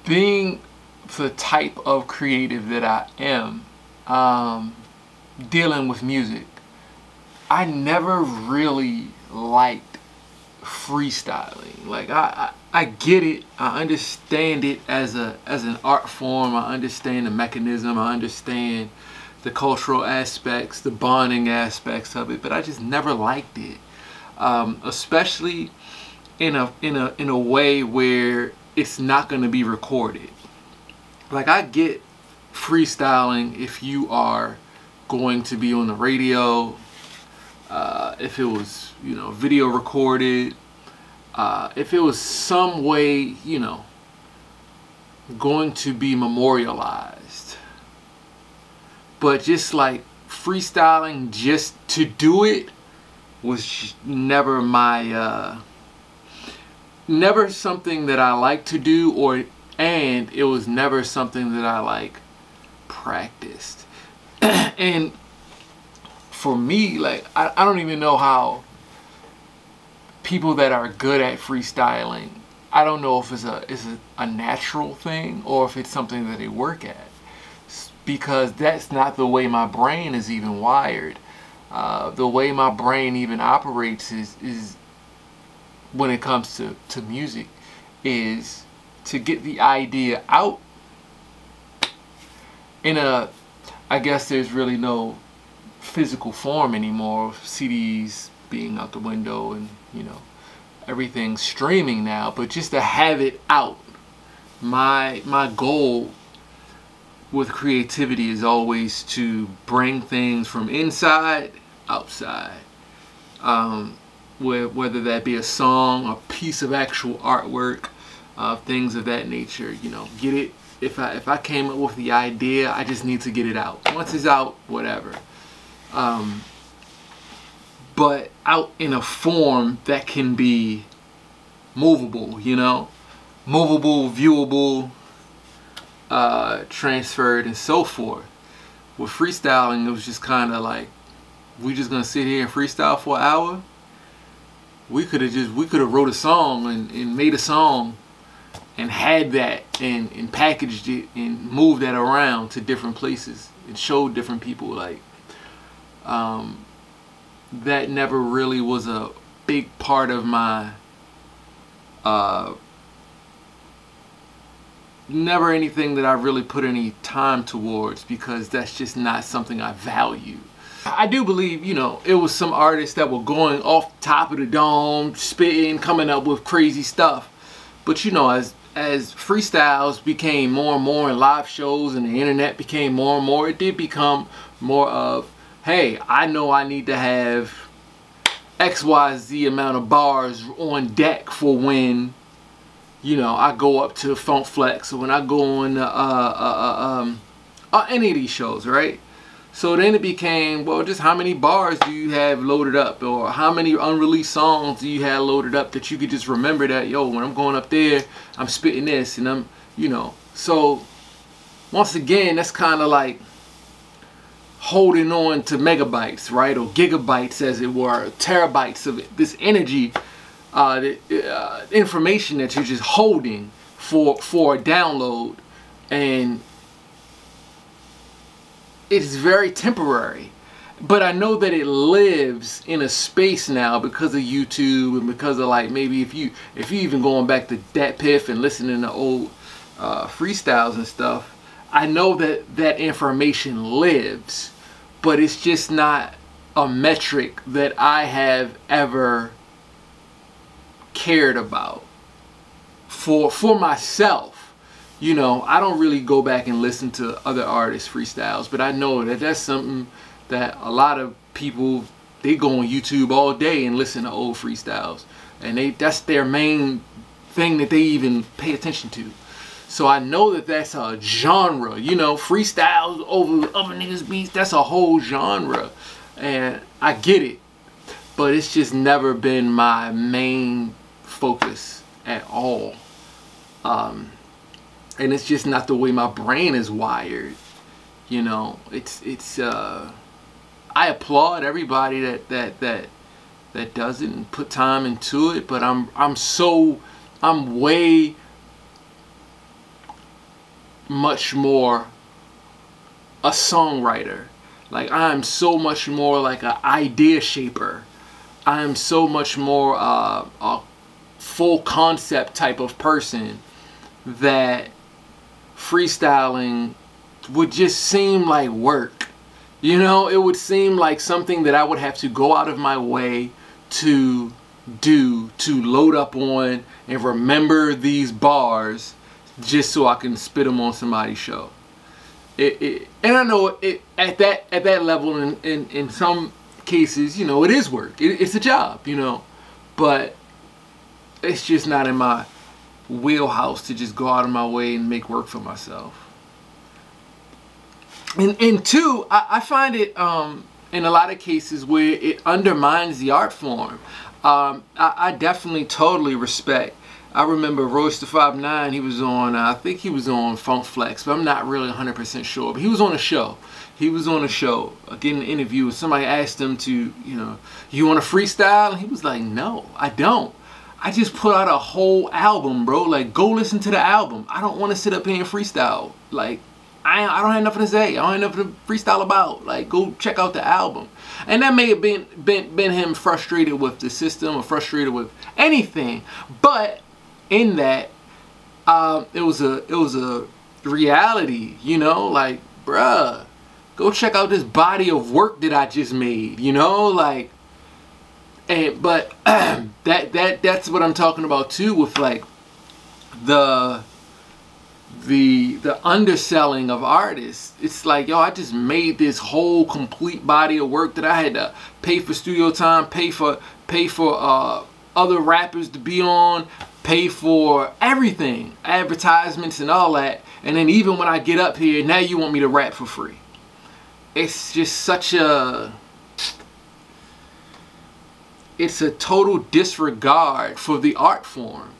being the type of creative that I am, dealing with music, I never really liked freestyling. Like I get it, I understand it as an art form, I understand the mechanism, I understand the cultural aspects, the bonding aspects of it, but I just never liked it. Especially in a way where it's not going to be recorded. Like, I get freestyling if you are going to be on the radio, if it was, you know, video recorded, if it was some way, you know, going to be memorialized. But just like freestyling just to do it was never my never something that I like to do, and it was never something that I like practiced. And for me, like, I don't even know how people that are good at freestyling, I don't know if it's a natural thing or if it's something that they work at, because that's not the way my brain is even wired. The way my brain even operates is when it comes to music, is to get the idea out in a, I guess there's really no physical form anymore, CDs being out the window and, you know, everything's streaming now, but just to have it out. My goal with creativity is always to bring things from inside outside. Whether that be a song, a piece of actual artwork, things of that nature, you know, get it. If I came up with the idea, I just need to get it out. Once it's out, whatever. But out in a form that can be movable, you know, movable, viewable, transferred, and so forth. With freestyling, it was just kind of like, we just gonna sit here and freestyle for an hour. We could have wrote a song and made a song and had that and packaged it and moved that around to different places and showed different people. Like, that never really was a big part of my never anything that I really put any time towards, because that's just not something I value. I do believe, you know, it was some artists that were going off the top of the dome, spitting, coming up with crazy stuff. But, you know, as freestyles became more and more, and live shows and the internet became more and more, it did become more of, hey, I know I need to have XYZ amount of bars on deck for when, you know, I go up to Funk Flex, or when I go on any of these shows, right? So then it became, well, just how many bars do you have loaded up, or how many unreleased songs do you have loaded up that you could just remember that, yo, when I'm going up there, I'm spitting this, and I'm, you know. So once again, that's kind of like holding on to megabytes, right, or gigabytes, as it were, terabytes of it, this energy, information that you're just holding for a download, and it's very temporary. But I know that it lives in a space now because of YouTube, and because of, like, maybe if you even going back to Dat Piff and listening to old freestyles and stuff, I know that information lives, but it's just not a metric that I have ever cared about for myself. You know, I don't really go back and listen to other artists' freestyles, but I know that that's something that a lot of people, they go on YouTube all day and listen to old freestyles, and that's their main thing that they even pay attention to. So I know that that's a genre, you know, freestyles over other niggas' beats, that's a whole genre, and I get it, but it's just never been my main focus at all. And it's just not the way my brain is wired, you know. I applaud everybody that does it and put time into it, but I'm much more a songwriter. Like, I am so much more like an idea shaper. I am so much more a full concept type of person, that freestyling would just seem like work. You know, it would seem like something that I would have to go out of my way to do, to load up on and remember these bars just so I can spit them on somebody's show. And I know at that level, in some cases, you know, it is work. It's a job, you know, but it's just not in my wheelhouse to just go out of my way and make work for myself. And two, I find it in a lot of cases where it undermines the art form. I definitely totally respect. I remember Royce the 5'9", he was on, I think he was on Funk Flex, but I'm not really 100% sure. But he was on a show. He was on a show, getting an interview, and somebody asked him to, you know, you want to freestyle? And he was like, no, I don't. I just put out a whole album, bro. Like, go listen to the album. I don't want to sit up here and freestyle. Like, I don't have nothing to say. I don't have nothing to freestyle about. Like, go check out the album. And that may have been him frustrated with the system or frustrated with anything. But in that, it was a reality, you know, like, bruh, go check out this body of work that I just made, you know, like, but that's what I'm talking about too, with like the underselling of artists. It's like, yo, I just made this whole complete body of work that I had to pay for studio time, pay for other rappers to be on, pay for everything, advertisements and all that. And then even when I get up here, now you want me to rap for free. It's just such a, it's a total disregard for the art form.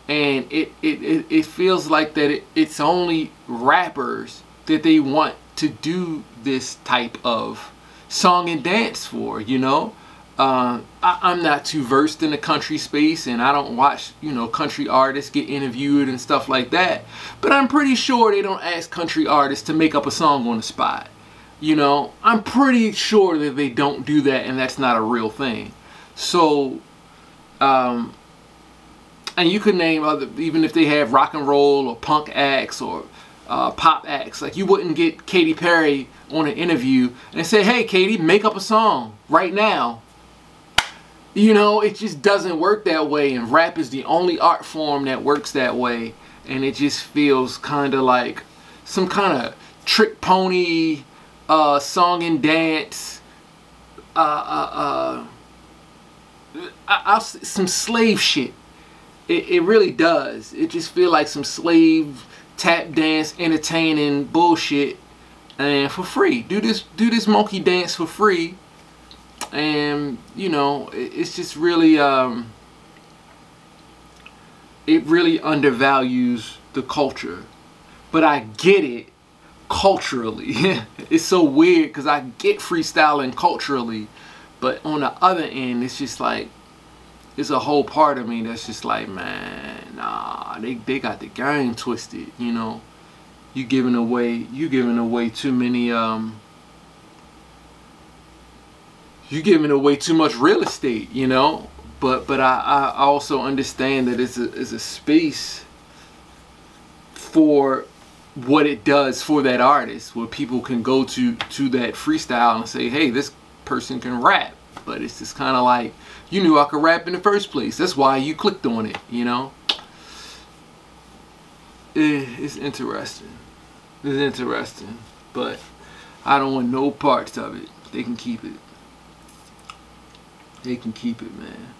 And it feels like that it's only rappers that they want to do this type of song and dance for, you know. I'm not too versed in the country space, and I don't watch, you know, country artists get interviewed and stuff like that. But I'm pretty sure they don't ask country artists to make up a song on the spot. You know, I'm pretty sure that they don't do that, and that's not a real thing. So, and you could name other, even if they have rock and roll or punk acts or pop acts. Like, you wouldn't get Katy Perry on an interview and say, hey, Katy, make up a song right now. You know, it just doesn't work that way, and rap is the only art form that works that way. And it just feels kind of like some kind of trick pony song and dance, some slave shit. It really does. It just feels like some slave tap dance entertaining bullshit, and for free. Do this monkey dance for free. And you know, it's just really it really undervalues the culture. But I get it culturally. It's so weird because I get freestyling culturally, but on the other end, it's just like, it's a whole part of me that's just like, man, nah, they got the game twisted, you know. You giving away too many you're giving away too much real estate, you know. But I also understand that it's a space for what it does for that artist, where people can go to that freestyle and say, hey, this person can rap. But it's just kind of like, you knew I could rap in the first place. That's why you clicked on it, you know. It's interesting. It's interesting, but I don't want no parts of it. They can keep it. They can keep it, man.